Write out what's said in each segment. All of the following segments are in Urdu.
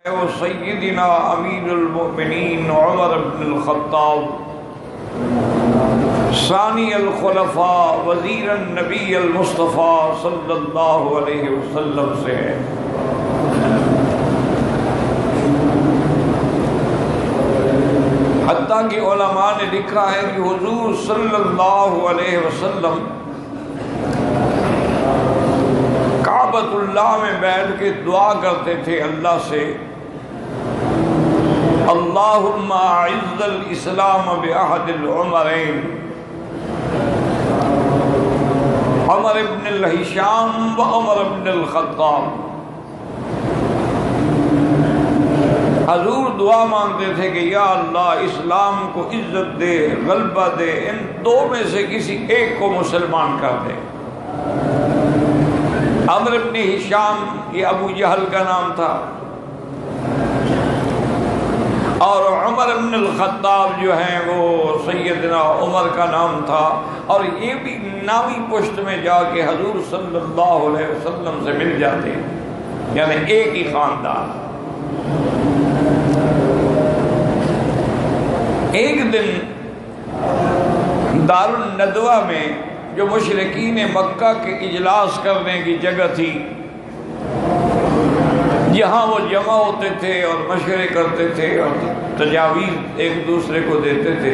سیدنا امیر المؤمنین عمر بن الخطاب ثانی الخلفاء وزیر النبی المصطفیٰ صلی اللہ علیہ وسلم سے ہے۔ حتیٰ کہ علماء نے لکھا ہے کہ حضور صلی اللہ علیہ وسلم کعبۃ اللہ میں بیٹھ کے دعا کرتے تھے اللہ سے، اللہم اعز الاسلام باحد العمرین، عمر بن الہشام و عمر بن الخطاب۔ حضور دعا مانگتے تھے کہ یا اللہ اسلام کو عزت دے، غلبہ دے، ان دو میں سے کسی ایک کو مسلمان کر دے۔ عمر بن ہشام یہ ابو جہل کا نام تھا، اور عمر بن الخطاب جو ہیں وہ سیدنا عمر کا نام تھا، اور یہ بھی نامی پشت میں جا کے حضور صلی اللہ علیہ وسلم سے مل جاتے ہیں، یعنی ایک ہی خاندان۔ ایک دن دار الندوہ میں جو مشرکین مکہ کے اجلاس کرنے کی جگہ تھی، یہاں وہ جمع ہوتے تھے اور مشورے کرتے تھے اور تجاویز ایک دوسرے کو دیتے تھے۔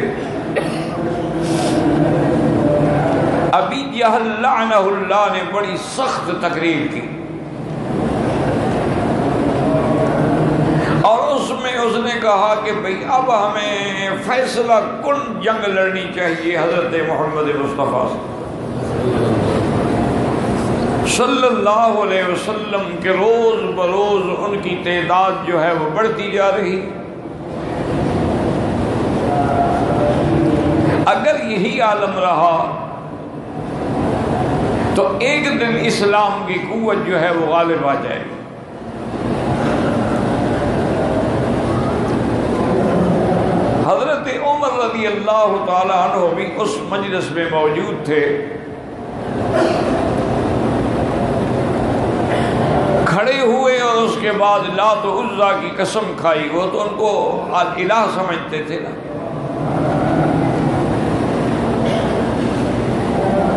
ابی جہل لعنہ اللہ نے بڑی سخت تقریر کی، اور اس نے کہا کہ بھئی اب ہمیں فیصلہ کن جنگ لڑنی چاہیے حضرت محمد مصطفیٰ صلی اللہ علیہ وسلم کے۔ روز بروز ان کی تعداد جو ہے وہ بڑھتی جا رہی۔ اگر یہی عالم رہا تو ایک دن اسلام کی قوت جو ہے وہ غالب آ جائے گی۔ حضرت عمر رضی اللہ تعالی عنہ بھی اس مجلس میں موجود تھے، کھڑے ہوئے اور اس کے بعد لات و عزا کی قسم کھائی۔ وہ تو ان کو الہ سمجھتے تھے نا،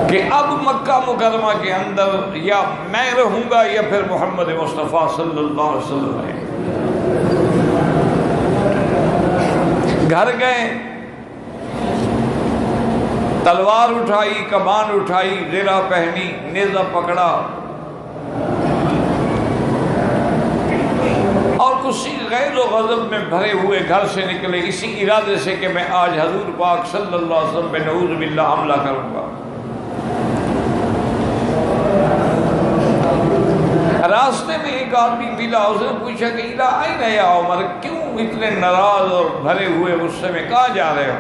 کہ اب مکہ مکرمہ کے اندر یا میں رہوں گا یا پھر محمد مصطفیٰ صلی اللہ علیہ وسلم ہے۔ گھر گئے، تلوار اٹھائی، کمان اٹھائی، زرہ پہنی، نیزہ پکڑا، اور کسی غیظ و غضب میں بھرے ہوئے گھر سے نکلے، اسی ارادے سے کہ میں آج حضور پاک صلی اللہ علیہ وسلم پہ نعوذ باللہ حملہ کروں گا۔ راستے میں ایک آدمی ملا، اس نے پوچھا کہ اِلیٰ أَيْنَ يَا عمر، کیوں اتنے ناراض اور بھرے ہوئے غصے میں کہاں جا رہے ہو؟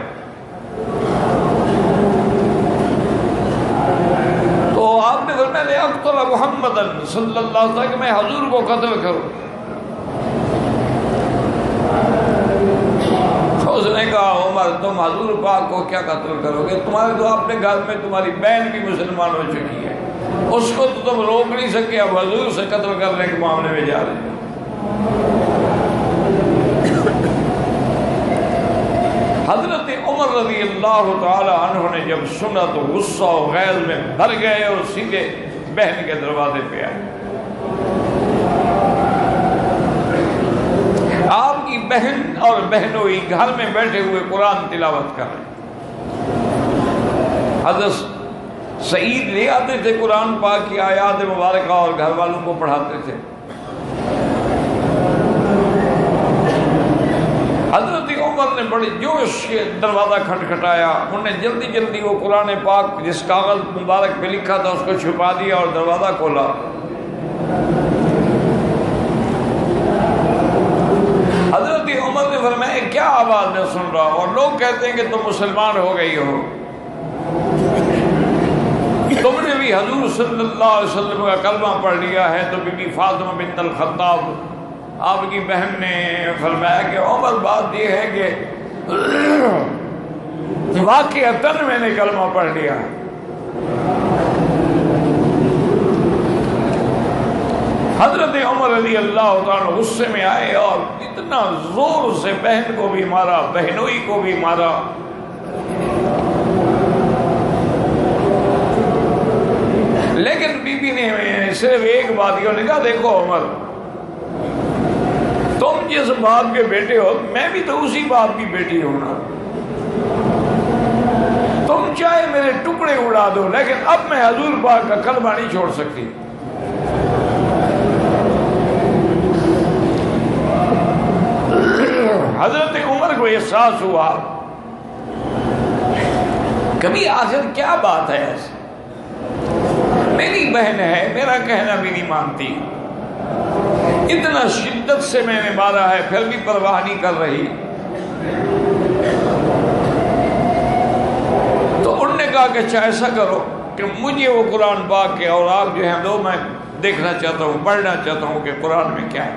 تو آپ نے فرمایا لِأَقْتُلَ مُحَمَّدًا صلی اللہ علیہ وسلم، کہ میں حضور کو قتل کروں۔ اس نے کہا عمر تم حضور پاک کو کیا قتل کرو گے؟ تمہارے تو اپنے گھر میں تمہاری بہن بھی مسلمان ہو چکی ہے، اس کو تو تم روک نہیں سکے، اب حضور سے قتل کرنے کے معاملے میں جا رہے ہیں۔ حضرت عمر رضی اللہ تعالی عنہ نے جب سنا تو غصہ و غیظ میں بھر گئے اور سیدھے بہن کے دروازے پہ آئے۔ آپ کی بہن اور بہنوئی گھر میں بیٹھے ہوئے قرآن تلاوت کر رہے۔ حضرت سعید لے آتے تھے قرآن پاک کی آیات مبارکہ اور گھر والوں کو پڑھاتے تھے۔ حضرت عمر نے بڑے جوش کے دروازہ کھٹکھٹایا، انہوں نے جلدی جلدی وہ قرآن پاک جس کاغذ مبارک پہ لکھا تھا اس کو چھپا دیا اور دروازہ کھولا۔ حضرت عمر نے فرمایا کیا آواز میں سن رہا ہوں، اور لوگ کہتے ہیں کہ تم مسلمان ہو گئی ہو، تم نے بھی حضور صلی اللہ علیہ وسلم کا کلمہ پڑھ لیا ہے۔ تو بی بی فاطمہ بنت الخطاب آپ کی بہن نے فرمایا کہ عمر بات یہ ہے کہ واقعتاً میں نے کلمہ پڑھ لیا ہے۔ حضرت عمر رضی اللہ تعالیٰ غصے میں آئے اور اتنا زور سے بہن کو بھی مارا، بہنوئی کو بھی مارا۔ لیکن بی بی نے صرف ایک بات کی، کہا دیکھو عمر، تم جس باپ کے بیٹے ہو میں بھی تو اسی باپ کی بیٹی ہوں نا، تم چاہے میرے ٹکڑے اڑا دو لیکن اب میں حضور پاک کا کلمہ نہیں چھوڑ سکتی۔ حضرت عمر کو احساس ہوا کبھی آخر کیا بات ہے ایسی، میری بہن ہے، میرا کہنا بھی نہیں مانتی، اتنا شدت سے میں نے مارا ہے پھر بھی پرواہ نہیں کر رہی۔ تو انہوں نے کہا کہ اچھا ایسا کرو کہ مجھے وہ قرآن پاک کے اوراق جو ہیں دو، میں دیکھنا چاہتا ہوں، پڑھنا چاہتا ہوں کہ قرآن میں کیا ہے۔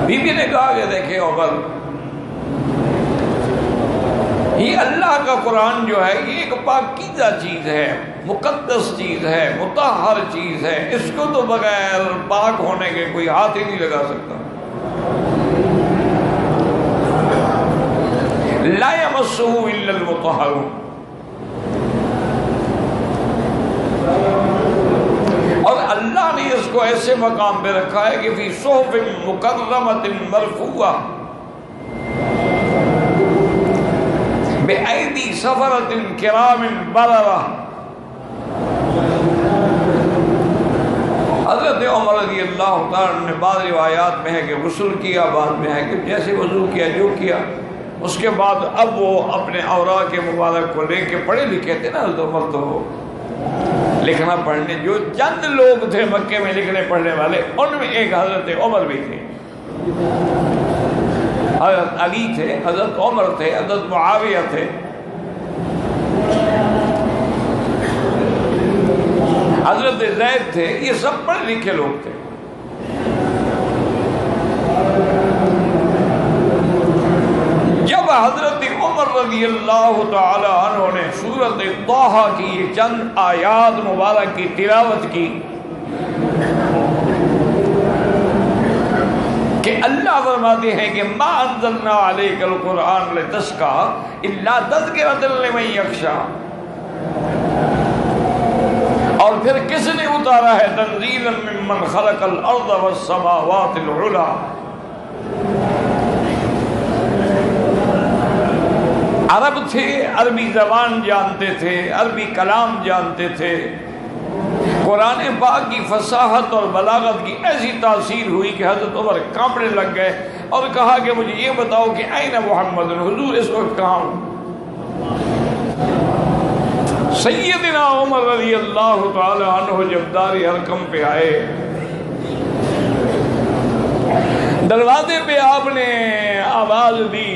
بی بی نے کہا کہ دیکھیں عمر، یہ اللہ کا قرآن جو ہے یہ ایک پاکیزہ چیز ہے، مقدس چیز ہے، مطہر چیز ہے، اس کو تو بغیر پاک ہونے کے کوئی ہاتھ ہی نہیں لگا سکتا۔ لا یمسہ الا المطہرون، اور اللہ نے اس کو ایسے مقام پہ رکھا ہے کہ فی صحف مکرمۃ مرفوعہ بِأَيْدِي سَفَرَةٍ كِرَامٍ بَرَرَةٍ۔ حضرت عمر رضی اللہ تعالیٰ نے بعض روایات میں ہے کہ غسل کیا، بعض میں ہے کہ جیسے وضو کیا جو کیا، اس کے بعد اب وہ اپنے اوراق مبارک کو لے کے، پڑھے لکھے تھے نا حضرت عمر، تو لکھنا پڑھنے جو چند لوگ تھے مکے میں لکھنے پڑھنے والے، ان میں ایک حضرت عمر بھی تھے، حضرت علی تھے، حضرت عمر تھے، حضرت معاویہ تھے، حضرت زید تھے، یہ سب پڑھے لکھے لوگ تھے۔ جب حضرت عمر رضی اللہ تعالی عنہ نے سورۃ طٰہٰ کی یہ چند آیات مبارک کی تلاوت کی کہ اللہ فرماتے ہیں کہ ما انزلنا علیک القرآن لتشقیٰ الا تذکرۃ لمن یخشیٰ، اور پھر کس نے اتارا ہے تنزیلا ممن خلق الارض والسماوات العلی۔ عرب تھے، عربی زبان جانتے تھے، عربی کلام جانتے تھے، قرآن پاک کی فصاحت اور بلاغت کی ایسی تاثیر ہوئی کہ حضرت عمر کانپنے لگ گئے اور کہا کہ مجھے یہ بتاؤ کہ این محمد، حضور اس وقت کہاں ہوں؟ سیدنا عمر رضی اللہ تعالی عنہ جب دار ارقم پہ آئے، دروازے پہ آپ نے آواز دی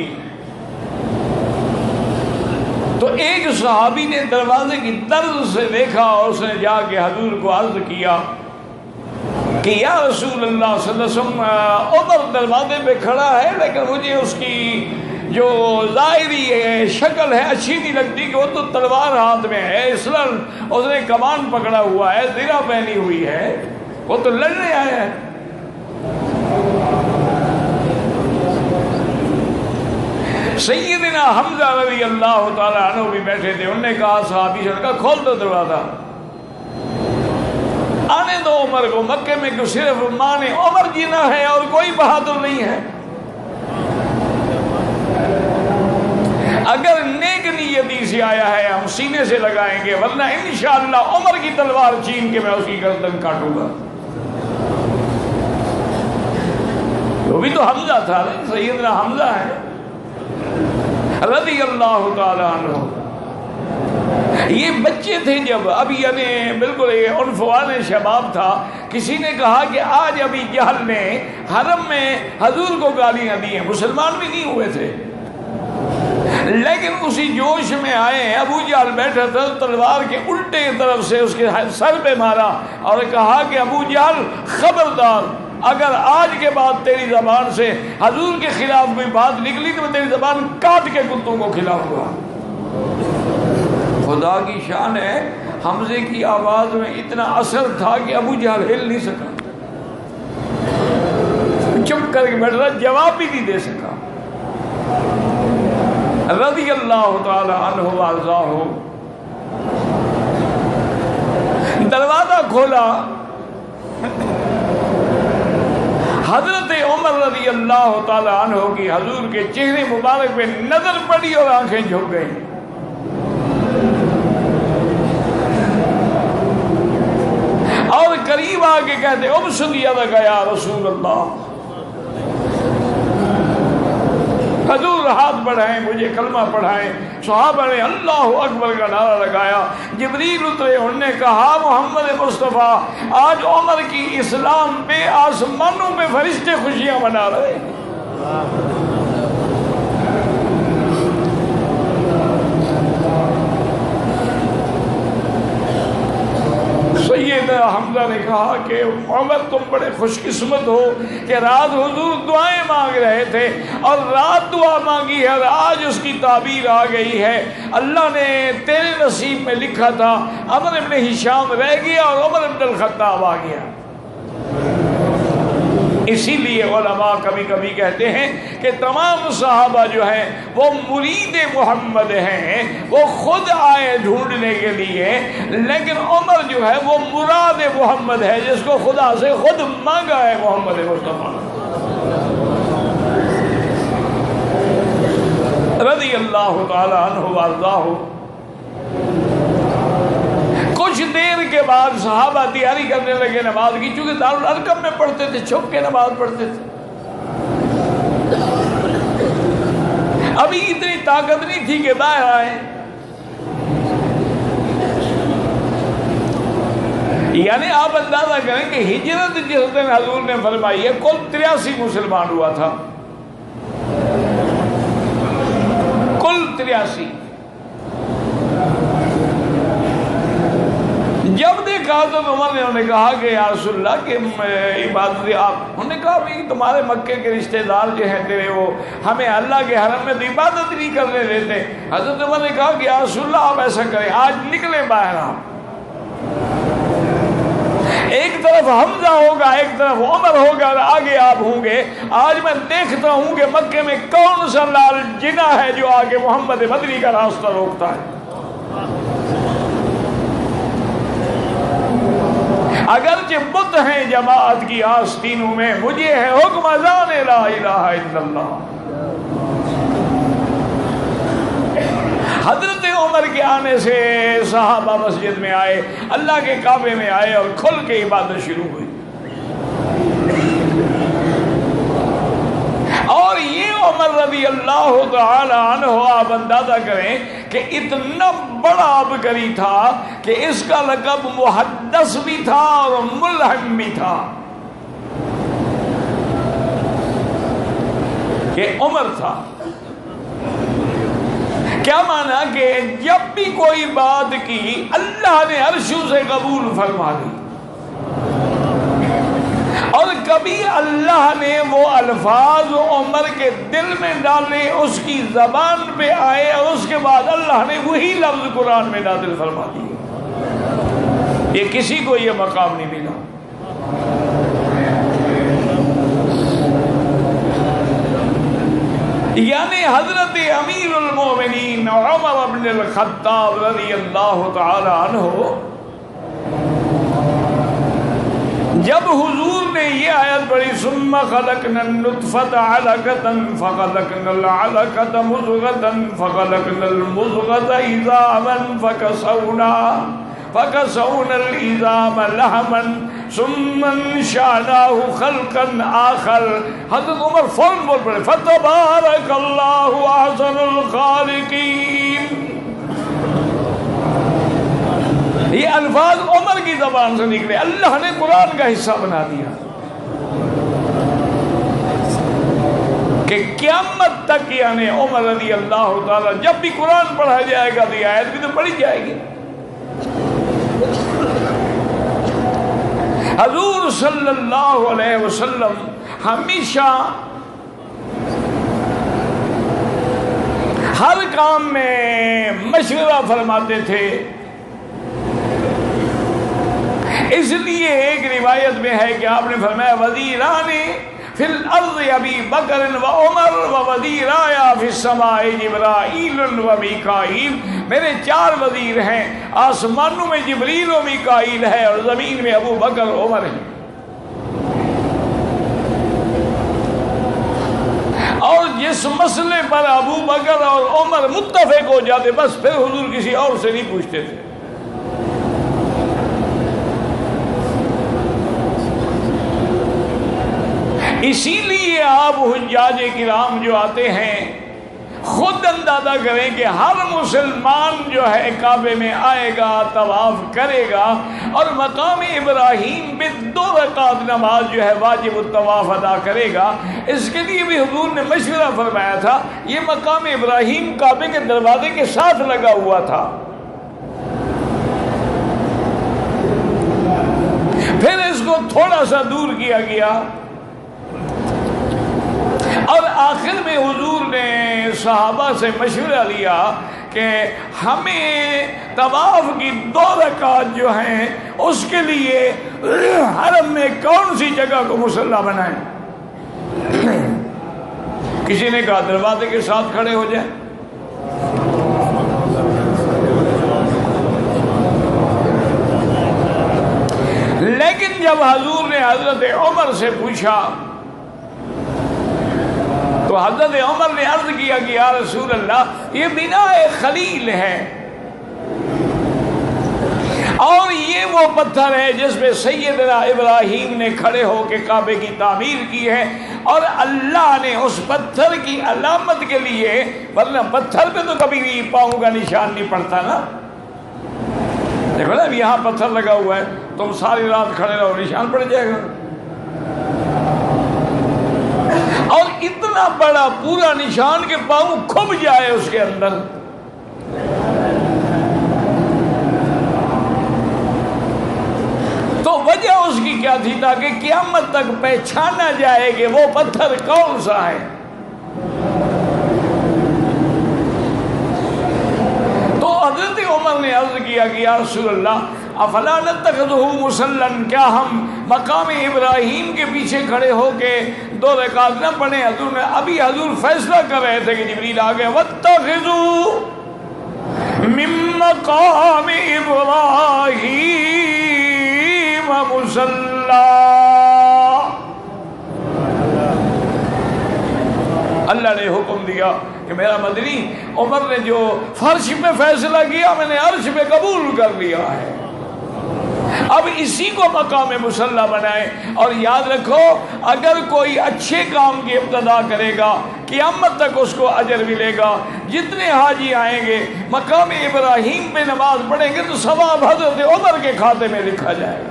تو ایک صحابی نے دروازے کی طرز سے دیکھا اور اس نے جا کے حضور کو عرض کیا کہ یا رسول اللہ صلی اللہ علیہ وسلم، عمر دروازے پہ کھڑا ہے لیکن مجھے اس کی جو ظاہری شکل ہے اچھی نہیں لگتی کہ وہ تو تلوار ہاتھ میں ہے، اسلام اس نے کمان پکڑا ہوا ہے، زرہ پہنی ہوئی ہے، وہ تو لڑنے آیا ہے۔ سیدنا حمزہ رضی اللہ تعالیٰ عنہ بھی بیٹھے تھے، انہوں نے کہا صحابی سے کہا کھول دو دروازہ، آنے دو عمر کو، مکے میں کیوں صرف ماں نے عمر جینا ہے اور کوئی بہادر نہیں ہے؟ اگر نیک نیتی سے آیا ہے ہم سینے سے لگائیں گے، ورنہ انشاءاللہ عمر کی تلوار چھین کے میں اس کی گردن کاٹوں گا۔ وہ بھی تو حمزہ تھا، سیدنا حمزہ ہے رضی اللہ تعالیٰ عنہ۔ یہ بچے تھے جب، ابھی یعنی بالکل عنفوان شباب تھا۔ کسی نے کہا کہ آج ابھی جہل نے حرم میں حضور کو گالیاں دی ہیں، مسلمان بھی نہیں ہوئے تھے، لیکن اسی جوش میں آئے ہیں۔ ابو جہل بیٹھا تھا، تلوار کے الٹے طرف سے اس کے سر پہ مارا اور کہا کہ ابو جہل خبردار، اگر آج کے بعد تیری زبان سے حضور کے خلاف کوئی بات نکلی تو میں تیری زبان کاٹ کے کتوں کو کھلاؤں گا۔ خدا کی شان ہے، حمزے کی آواز میں اتنا اثر تھا کہ ابو جہل ہل نہیں سکا، چپ کر کے بیٹھ رہا، جواب بھی نہیں دے سکا۔ رضی اللہ تعالی عنہ وارضاہ، دروازہ کھولا، حضرت عمر رضی اللہ تعالی عنہ کی حضور کے چہرے مبارک پہ نظر پڑی اور آنکھیں جھک گئیں۔ اور قریب آ کے کہتے ابسط یدک یا رسول اللہ، حضور ہاتھ بڑھائیں، مجھے کلمہ پڑھائیں۔ صحابہ نے اللہ اکبر کا نعرہ لگایا، جبریل اترے، انہوں نے کہا محمد مصطفیٰ آج عمر کی اسلام پہ آسمانوں پہ فرشتے خوشیاں منا رہے ہیں۔ سیدنا حمزہ نے کہا کہ عمر تم بڑے خوش قسمت ہو کہ رات حضور دعائیں مانگ رہے تھے اور رات دعا مانگی ہے اور آج اس کی تعبیر آ گئی ہے۔ اللہ نے تیرے نصیب میں لکھا تھا عمر ابن ہشام رہ گیا اور عمر ابن الخطاب آ گیا۔ اسی لیے علماء کبھی کبھی کہتے ہیں کہ تمام صحابہ جو ہیں وہ مرید محمد ہیں، وہ خود آئے ڈھونڈنے کے لیے، لیکن عمر جو ہے وہ مراد محمد ہے، جس کو خدا سے خود مانگا ہے محمد مصطفیٰ رضی اللہ تعالی عنہ وارضاہ۔ کچھ دیر کے بعد صحابہ تیاری کرنے لگے نماز کی، چونکہ دارالارقم میں پڑھتے تھے، چھپ کے نماز پڑھتے تھے، ابھی اتنی طاقت نہیں تھی کہ باہر آئے۔ یعنی آپ اندازہ کریں کہ ہجرت جس دن حضور نے فرمائی ہے کل 83 مسلمان ہوا تھا، کل 83۔ جب دیکھا حضرت عمر نے انہیں کہا کہ یا رسول اللہ کہ عبادت آپ، انہوں نے کہا بھی تمہارے مکے کے رشتہ دار جو ہیں تیرے وہ ہمیں اللہ کے حرم میں تو عبادت نہیں کرنے دیتے۔ حضرت عمر نے کہا کہ یا رسول اللہ آپ ایسا کریں، آج نکلیں باہر، آپ ایک طرف حمزہ ہوگا ایک طرف عمر ہوگا اور آگے آپ ہوں گے۔ آج میں دیکھتا ہوں کہ مکے میں کون سا لال جنا ہے جو آگے محمد مدنی کا راستہ روکتا ہے۔ اگرچہ بت ہیں جماعت کی آستینوں میں، مجھے ہے حکم اذان لا الہ الا اللہ۔ حضرت عمر کے آنے سے صحابہ مسجد میں آئے، اللہ کے کعبے میں آئے اور کھل کے عبادت شروع ہوئی۔ اور یہ عمر رضی اللہ تعالی عنہ، آپ اندازہ کریں کہ اتنا بڑا عبقری تھا کہ اس کا لقب محدث بھی تھا اور ملہم بھی تھا۔ یہ عمر تھا، کیا مانا کہ جب بھی کوئی بات کی اللہ نے عرشوں سے قبول فرما دی، اور کبھی اللہ نے وہ الفاظ عمر کے دل میں ڈالے، اس کی زبان پہ آئے، اور اس کے بعد اللہ نے وہی لفظ قرآن میں نازل فرما دیے۔ یہ کسی کو یہ مقام نہیں ملا۔ یعنی حضرت امیر المومنین عمر بن الخطاب رضی اللہ تعالی عنہ، جب حضور نے یہ آیت پڑھی ثم خلقنا النطفة علقة فخلقنا العلقة مضغة فخلقنا المضغة عظاما فكسونا العظام لحما ثم انشأناه خلقا آخر، حضرت عمر فوراً بول پڑے فتبارک اللہ احسن الخالقین۔ یہ الفاظ عمر کی زبان سے نکلے، اللہ نے قرآن کا حصہ بنا دیا کہ قیامت تک، یعنی عمر رضی اللہ تعالی جب بھی قرآن پڑھا جائے گا تو یہ آیت بھی تو پڑھی جائے گی۔ حضور صلی اللہ علیہ وسلم ہمیشہ ہر کام میں مشورہ فرماتے تھے اس لیے ایک روایت میں ہے کہ آپ نے فرمایا وزیران فی الارض ابی بکر و عمر و وزیرایا فی السماء جبرائیل و میکائیل، میرے 4 وزیر ہیں، آسمانوں میں جبریل و میکائیل ہے اور زمین میں ابو بکر و عمر ہیں۔ اور جس مسئلے پر ابو بکر اور عمر متفق ہو جاتے بس پھر حضور کسی اور سے نہیں پوچھتے تھے۔ اسی لیے آپ حجاج کرام جو آتے ہیں خود اندازہ کریں کہ ہر مسلمان جو ہے کعبے میں آئے گا، طواف کرے گا اور مقام ابراہیم پہ 2 رکعت نماز جو ہے واجب الطواف ادا کرے گا۔ اس کے لیے بھی حضور نے مشورہ فرمایا تھا۔ یہ مقام ابراہیم کعبے کے دروازے کے ساتھ لگا ہوا تھا، پھر اس کو تھوڑا سا دور کیا گیا اور آخر میں حضور نے صحابہ سے مشورہ لیا کہ ہمیں طواف کی 2 رکعت جو ہیں اس کے لیے حرم میں کون سی جگہ کو مصلی بنائیں؟ کسی نے کہا دروازے کے ساتھ کھڑے ہو جائیں۔ لیکن جب حضور نے حضرت عمر سے پوچھا تو حضرت عمر نے عرض کیا کہ یا رسول اللہ یہ بنا خلیل ہے اور یہ وہ پتھر ہے جس پہ سیدنا ابراہیم نے کھڑے ہو کے کعبے کی تعمیر کی ہے، اور اللہ نے اس پتھر کی علامت کے لیے، ورنہ پتھر پہ تو کبھی پاؤں کا نشان نہیں پڑتا نا۔ دیکھو نا یہاں پتھر لگا ہوا ہے، تم ساری رات کھڑے رہو نشان پڑ جائے گا، اور اتنا بڑا پورا نشان کہ پاؤں کھب جائے اس کے اندر۔ تو وجہ اس کی کیا تھی؟ تاکہ قیامت تک پہچانا جائے کہ وہ پتھر کون سا ہے۔ تو حضرت عمر نے عرض کیا کہ یا رسول اللہ افلا نتخذہ مصلی، کیا ہم مقام ابراہیم کے پیچھے کھڑے ہو کے 2 رکعت نہ پڑھیں؟ حضور فیصلہ کر رہے تھے کہ جبریل آ گئے، واتخذوا من مقام ابراہیم مصلی، اللہ نے حکم دیا کہ میرا مدنی عمر نے جو فرش پہ فیصلہ کیا میں نے عرش پہ قبول کر لیا ہے، اب اسی کو مقام مصلی بنائے۔ اور یاد رکھو اگر کوئی اچھے کام کی ابتدا کرے گا قیامت تک اس کو اجر ملے گا۔ جتنے حاجی آئیں گے مقام ابراہیم پہ نماز پڑھیں گے تو ثواب حضرت عمر کے کھاتے میں لکھا جائے گا۔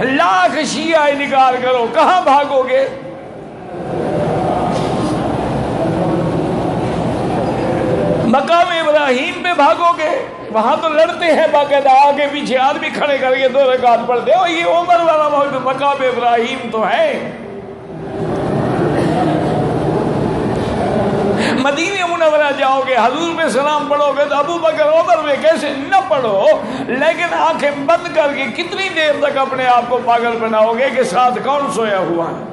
لاکھ شیعہ انکار کرو، کہاں بھاگو گے؟ مقام ابراہیم پہ بھاگو گے؟ وہاں تو لڑتے ہیں باقاعدہ، آگے پیچھے آدمی کھڑے کر کے 2 رکعت پڑھتے ہو، یہ عمر والا مقام ابراہیم تو ہے۔ مدینہ منورہ جاؤ گے حضور پہ سلام پڑھو گے تو ابو بکر عمر میں کیسے نہ پڑھو، لیکن آنکھیں بند کر کے کتنی دیر تک اپنے آپ کو پاگل بناؤ گے کہ ساتھ کون سویا ہوا ہے؟